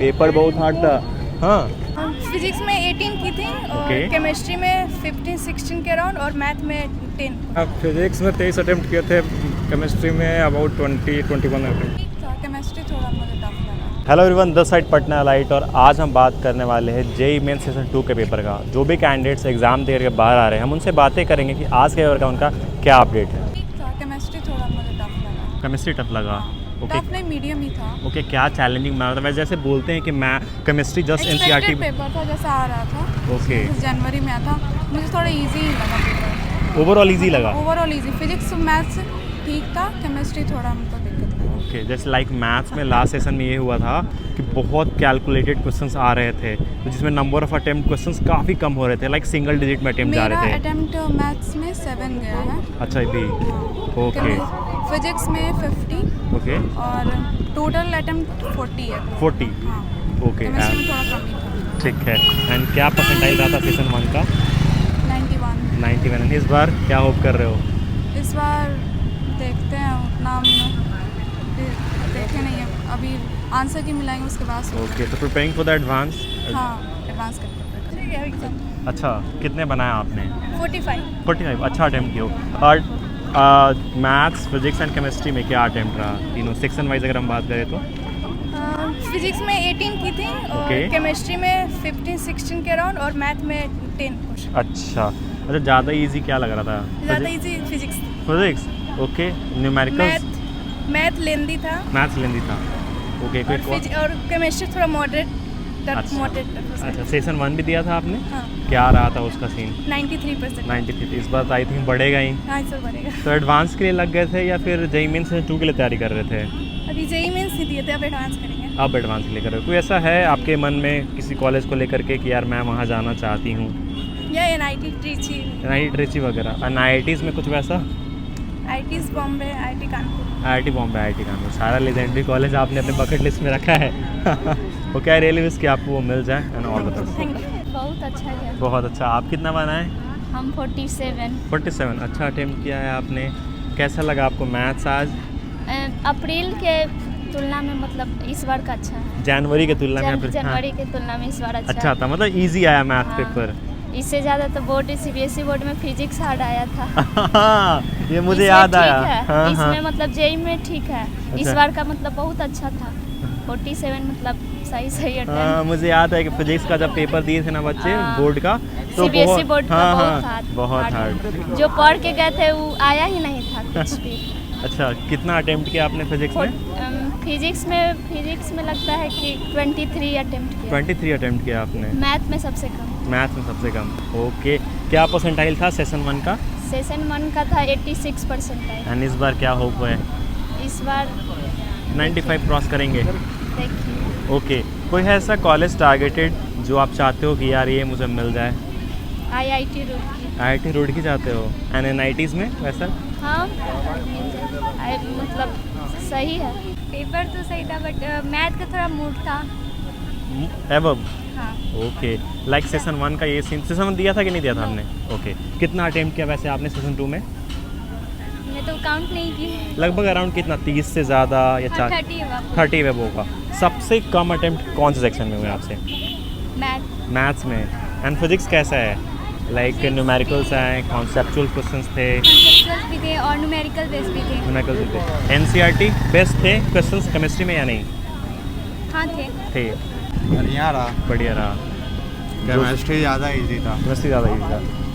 Paper बहुत hard था। हाँ फिजिक्स में 18 की थी और केमिस्ट्री में 15-16 के अराउंड और मैथ में 10। फिजिक्स में 23 अटेम्प्ट किए थे, केमिस्ट्री में अबाउट 20-21 अटेम्प्ट। केमिस्ट्री थोड़ा मुझे टफ लगा। Hello everyone, this side Patna light और आज हम बात करने वाले हैं जेईई मेन सेशन 2 के पेपर का। जो भी कैंडिडेट्स एग्जाम दे करके बाहर आ रहे हैं हम उनसे बातें करेंगे कि आज के पेपर का उनका क्या अपडेट है। केमिस्ट्री थोड़ा मुझे टफ लगा। केमिस्ट्री टफ लगा? ओके, टफ नहीं, मीडियम ही था। ओके, क्या चैलेंजिंग माना था? वैसे जैसे बोलते हैं कि मैं केमिस्ट्री जस्ट एनसीईआरटी पेपर था जैसा आ रहा था। ओके, जनवरी में था, मुझे थोड़ा इजी लगा पेपर। ओवरऑल इजी लगा? Overall easy. फिजिक्स मैथ्स ठीक था, केमिस्ट्री थोड़ा हमको दिक्कत लगा। ओके, जैसे लाइक मैथ्स में लास्ट सेशन में ये हुआ था कि बहुत कैलकुलेटेड क्वेश्चंस आ रहे थे जिसमें नंबर ऑफ अटेम्प्ट क्वेश्चंस काफ़ी कम हो रहे थे, लाइक सिंगल डिजिट में अटेम्प्ट जा रहे थे। मेरा अटेम्प्ट मैथ्स में 7 गया है। अच्छा भी, ओके। फिजिक्स में 50 ओके, और टोटल अटेम्प्ट 40 है। 40 हाँ, ओके, केमिस्ट्री में थोड़ा कम ही था। ठीक है। एंड क्या परसेंटाइल रहा था सेशन 1 का? 91। इस बार क्या होप कर रहे हो? इस बार देखते हैं, उतना हम देखे नहीं है अभी, आंसर की मिलाएंगे उसके बाद। ओके, तो प्रिपेयरिंग फॉर द एडवांस? हाँ, एडवांस करते हैं। अच्छा, कितने बनाया आपने? 45। अच्छा अटेम्प्ट किया। और मैथ्स, फिजिक्स एंड केमिस्ट्री में क्या अटेम्प्ट रहा तीनों सेक्शन वाइज अगर हम बात करें तो? फिजिक्स में 18 की थी और केमिस्ट्री में 15-16 के अराउंड और मैथ में 10। अच्छा, ज़्यादा इजी क्या लग रहा था? ज़्यादा easy physics, okay. Numericals? Math lengthy था। ओके, और केमिस्ट्री थोड़ा मॉडरेट। अच्छा, सेशन 1 भी दिया था आपने? हाँ। क्या रहा था उसका सीन? 93%। 93। इस बार आई थिंक बढ़ेगा ही। हाँ, सर बढ़ेगा। तो एडवांस के लिए लग गए थे या फिर जेईई मेन सेशन 2 के लिए तैयारी कर रहे थे? अभी जेईई मेंस ही दिए थे, अब एडवांस करेंगे। अब एडवांस के लिए कर रहे हो? कोई ऐसा है आपके मन में किसी कॉलेज को लेकर के कि यार मैं वहाँ जाना चाहती हूँ? या NIT ट्रिची वगैरह। NITs में कुछ वैसा? IITs Bombay, IIT Kanpur. IIT Bombay, IIT Kanpur, सारा लेजेंडरी कॉलेज आपने अपने बकेट लिस्ट में रखा है। ओके, आई रियली विश कि आपको वो मिल जाए and all the best. Thank you. बहुत अच्छा है। बहुत अच्छा। आप कितना बनाए? हम 47। अच्छा अटेम्प्ट किया है आपने। कैसा लगा आपको मैथ्स आज? अप्रैल के तुलना में मतलब इस बार का अच्छा है। जनवरी के तुलना में? जनवरी के तुलना में इस बार अच्छा था, मतलब इजी आया मैथ पेपर। इससे ज़्यादा तो बोर्ड CBSE बोर्ड में फिजिक्स हार्ड आया था। ये मुझे याद आया। हाँ, इसमें मतलब जेईई में ठीक है। इस बार का मतलब बहुत अच्छा था। 47 मतलब सही अटेम्प्ट। मुझे याद है कि फिजिक्स का जब पेपर दिए थे ना बच्चे बोर्ड का, तो CBSE बोर्ड का बहुत हार्ड। जो पढ़ के गए थे वो आया ही नहीं था कुछ भी। अच्छा, कितना अटेम्प्ट किया आपने फिजिक्स में? फिजिक्स में लगता है कि 23 अटेम्प्ट किया। 23 अटेम्प्ट किया आपने। मैथ में सबसे कम। ओके, क्या परसेंटाइल था सेशन 1 का? सेशन 1 का था 86 परसेंटाइल। एंड इस बार क्या होप है? इस बार 95 क्रॉस करेंगे? देखिए। ओके, कोई है ऐसा कॉलेज टारगेटेड जो आप चाहते हो कि यार ये मुझे मिल जाए? IIT रुड़की चाहते हो? एंड NITs में वैसा? हाँ, मतलब सही है। पेपर तो सही था बट मैथ का थोड़ा मूड था। एबव? हाँ। ओके, लाइक सेशन 1 का ये सीन, सेशन 1 दिया था कि नहीं दिया था आपने? ओके, कितना अटेम्प्ट किया वैसे आपने सेशन 2 में? मैं तो काउंट नहीं की। लगभग अराउंड कितना, 30 से ज़्यादा या 30 वेब होगा। सबसे कम अटेम्प्ट कौन से सेक्शन में हुए आपसे? मैथ्स में। एंड फिजिक्स कैसा है? लाइक न्यूमेरिकल्स हैं, कॉन्सेप्चुअल क्वेश्चंस थे? कॉन्सेप्चुअल भी थे और न्यूमेरिकल बेस भी थे। NCERT बेस्ट थे क्वेश्चंस केमिस्ट्री में या नहीं? हाँ, थे। बढ़िया रहा। केमिस्ट्री ज़्यादा इजी था।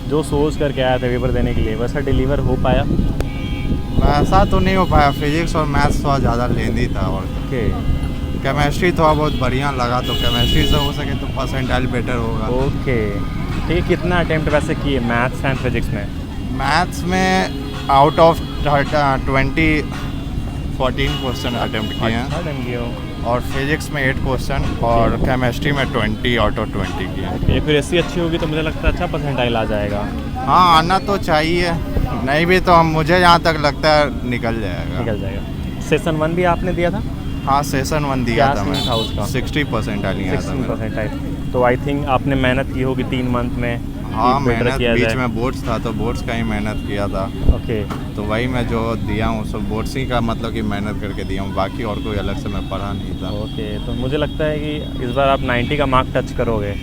जो सोच करके आया था पेपर देने के लिए वैसा डिलीवर हो पाया? वैसा तो नहीं हो पाया। फिजिक्स और मैथ्स थोड़ा ज़्यादा लेंदी था और केमिस्ट्री थोड़ा बहुत बढ़िया लगा, तो केमिस्ट्री से हो सके तो परसेंटाइल बेटर होगा। ओके, ठीक है। कितना अटेम्प्ट वैसे किए मैथ्स एंड फिजिक्स में? मैथ्स में आउट ऑफ 20 14% अटेम्प्ट किए हैं और फिजिक्स में 8% और केमिस्ट्री में 20 आउट ऑफ 20 किए हैं। एक्यूरेसी अच्छी होगी तो मुझे लगता है अच्छा परसेंटाइल आ जाएगा। हाँ, आना तो चाहिए, नहीं भी तो मुझे जहाँ तक लगता है निकल जाएगा। सेशन 1 भी आपने दिया था? हाँ, सेशन 1 दिया था मैं। उसका 60% लिया था। 60%। तो आई थिंक आपने मेहनत की होगी 3 मंथ में। हाँ, बेटर मेहनत किया बीच जाए? में बोर्ड्स था तो बोर्ड्स का ही मेहनत किया था, ओके तो वही मैं जो दिया हूँ सब बोर्ड्स ही का मतलब कि मेहनत करके दिया हूँ, बाकी और कोई अलग से मैं पढ़ा नहीं था। ओके, तो मुझे लगता है कि इस बार आप 90 का मार्क टच करोगे।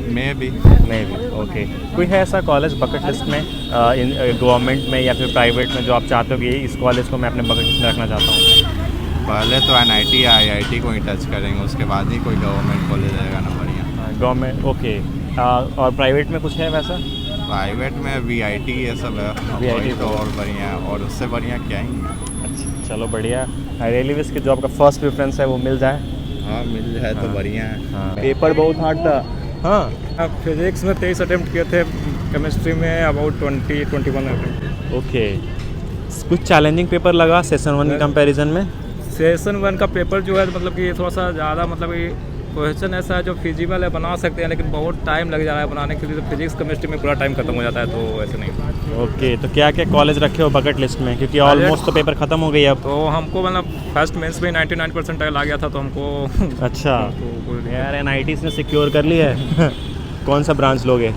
मैं भी नहीं भी ओके। कोई है ऐसा कॉलेज बकेट लिस्ट में गवर्नमेंट में या फिर प्राइवेट में जो आप चाहते हो कि इस कॉलेज को मैं अपने बकेट लिस्ट में रखना चाहता हूँ? पहले तो NIT या IIT को ही टच करेंगे, उसके बाद ही कोई गवर्नमेंट कॉलेज रहेगा ना बढ़िया। Government okay. और प्राइवेट में कुछ है वैसा? प्राइवेट में VIT ये सब है, VIT वही तो तो- और बढ़िया है, और उससे बढ़िया क्या ही है। अच्छा चलो बढ़िया। आई रियली विश कि जो आपका फर्स्ट प्रेफरेंस है वो मिल जाए। हाँ, मिल जाए तो हाँ। बढ़िया है। हाँ, पेपर बहुत हार्ड था। हाँ फिजिक्स में 23 अटेम्प्ट किए थे, केमिस्ट्री में अबाउट 21 अटेम्प्ट। ओके, कुछ चैलेंजिंग पेपर लगा सेशन 1 के कंपैरिजन में? सेशन 1 का पेपर जो है मतलब कि थोड़ा सा ज़्यादा मतलब कि क्वेश्चन ऐसा है जो फिजिबल है, बना सकते हैं लेकिन बहुत टाइम लग जा रहा है बनाने के लिए, तो फिजिक्स केमिस्ट्री में पूरा टाइम खत्म हो जाता है, तो ऐसे नहीं। ओके, तो क्या क्या कॉलेज रखे हो बकेट लिस्ट में, क्योंकि ऑलमोस्ट तो पेपर ख़त्म हो गई अब? तो हमको मतलब फर्स्ट मेंस में 99 परसेंटाइल आ गया था, तो हमको अच्छा तो कोई दिक्कत यार NIT ने सिक्योर कर लिया है। कौन सा ब्रांच लोगे?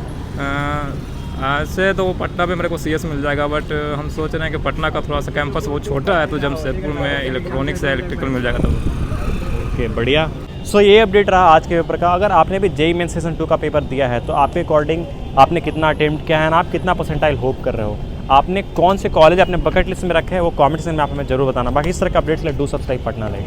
ऐसे तो पटना में मेरे को CS मिल जाएगा, बट हम सोच रहे हैं कि पटना का थोड़ा सा कैंपस बहुत छोटा है, तो जमशेदपुर में इलेक्ट्रॉनिक्स या इलेक्ट्रिकल मिल जाएगा तो। ओके बढ़िया। सो ये अपडेट रहा आज के पेपर का। अगर आपने भी JEE मेन सेशन 2 का पेपर दिया है तो आपके अकॉर्डिंग आपने कितना अटेम्प्ट किया है और आप कितना परसेंटाइल होप कर रहे हो, आपने कौन से कॉलेज अपने बकेट लिस्ट में रखे हैं, वो कमेंट सेक्शन में आप हमें जरूर बताना। बाकी इस तरह के अपडेट्स ले डू सब्सक्राइब पटना लाइव।